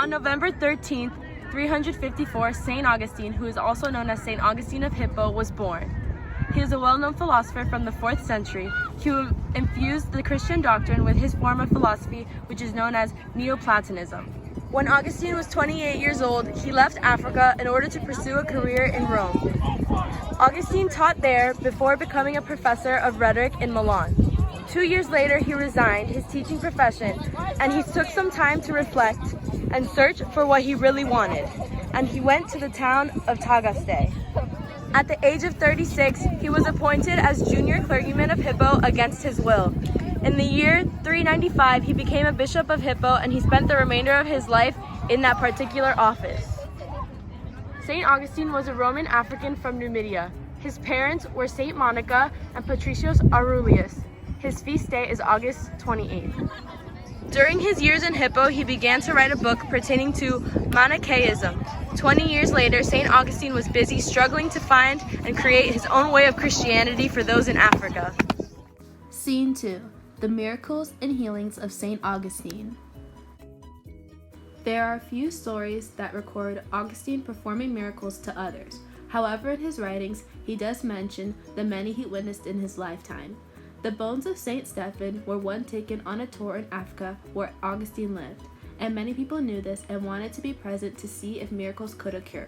On November 13th, 354, St. Augustine, who is also known as St. Augustine of Hippo, was born. He is a well-known philosopher from the 4th century who infused the Christian doctrine with his form of philosophy, which is known as Neoplatonism. When Augustine was 28 years old, he left Africa in order to pursue a career in Rome. Augustine taught there before becoming a professor of rhetoric in Milan. 2 years later, he resigned his teaching profession, and he took some time to reflect and search for what he really wanted, and he went to the town of Tagaste. At the age of 36, he was appointed as junior clergyman of Hippo against his will. In the year 395, he became a bishop of Hippo, and he spent the remainder of his life in that particular office. St. Augustine was a Roman African from Numidia. His parents were St. Monica and Patricius Aurelius. His feast day is August 28th. During his years in Hippo, he began to write a book pertaining to Manichaeism. 20 years later, St. Augustine was busy struggling to find and create his own way of Christianity for those in Africa. Scene 2. The Miracles and Healings of St. Augustine. There are few stories that record Augustine performing miracles to others. However, in his writings, he does mention the many he witnessed in his lifetime. The bones of St. Stephen were one taken on a tour in Africa where Augustine lived, and many people knew this and wanted to be present to see if miracles could occur.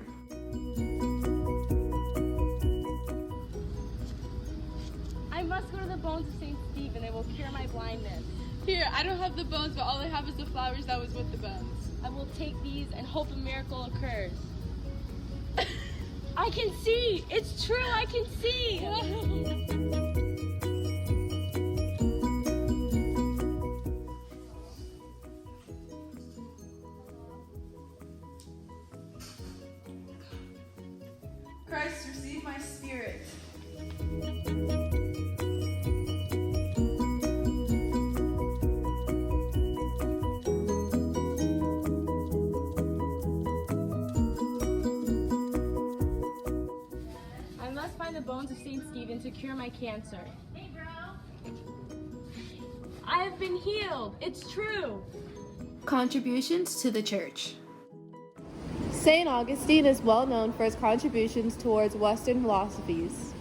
I must go to the bones of St. Stephen. They will cure my blindness. Here, I don't have the bones, but all I have is the flowers that was with the bones. I will take these and hope a miracle occurs. I can see! It's true, I can see! Christ, receive my spirit. I must find the bones of St. Stephen to cure my cancer. Hey, bro! I have been healed! It's true! Contributions to the Church. St. Augustine is well known for his contributions towards Western philosophies.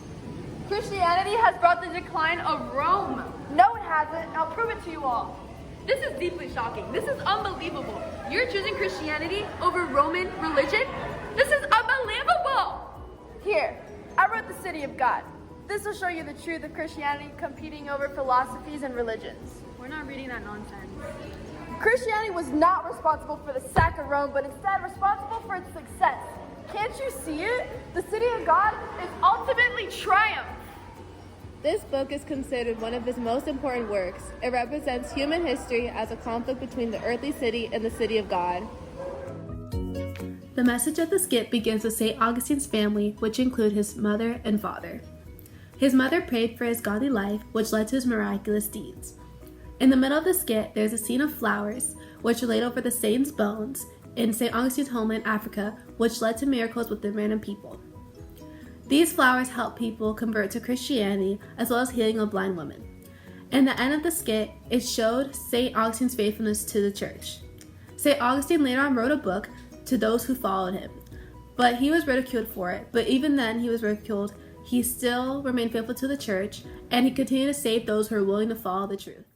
Christianity has brought the decline of Rome. No, it hasn't. I'll prove it to you all. This is deeply shocking. This is unbelievable. You're choosing Christianity over Roman religion? This is unbelievable! Here, I wrote the City of God. This will show you the truth of Christianity competing over philosophies and religions. We're not reading that nonsense. Christianity was not responsible for the sack of Rome, but instead responsible for its success. Can't you see it? The City of God is ultimately triumph. This book is considered one of his most important works. It represents human history as a conflict between the earthly city and the city of God. The message of the skit begins with St. Augustine's family, which include his mother and father. His mother prayed for his godly life, which led to his miraculous deeds. In the middle of the skit, there's a scene of flowers, which are laid over the saint's bones in St. Augustine's homeland, Africa, which led to miracles with the random people. These flowers help people convert to Christianity, as well as healing a blind woman. In the end of the skit, it showed St. Augustine's faithfulness to the church. St. Augustine later on wrote a book to those who followed him, but he was ridiculed for it. But even then he was ridiculed, he still remained faithful to the church, and he continued to save those who are willing to follow the truth.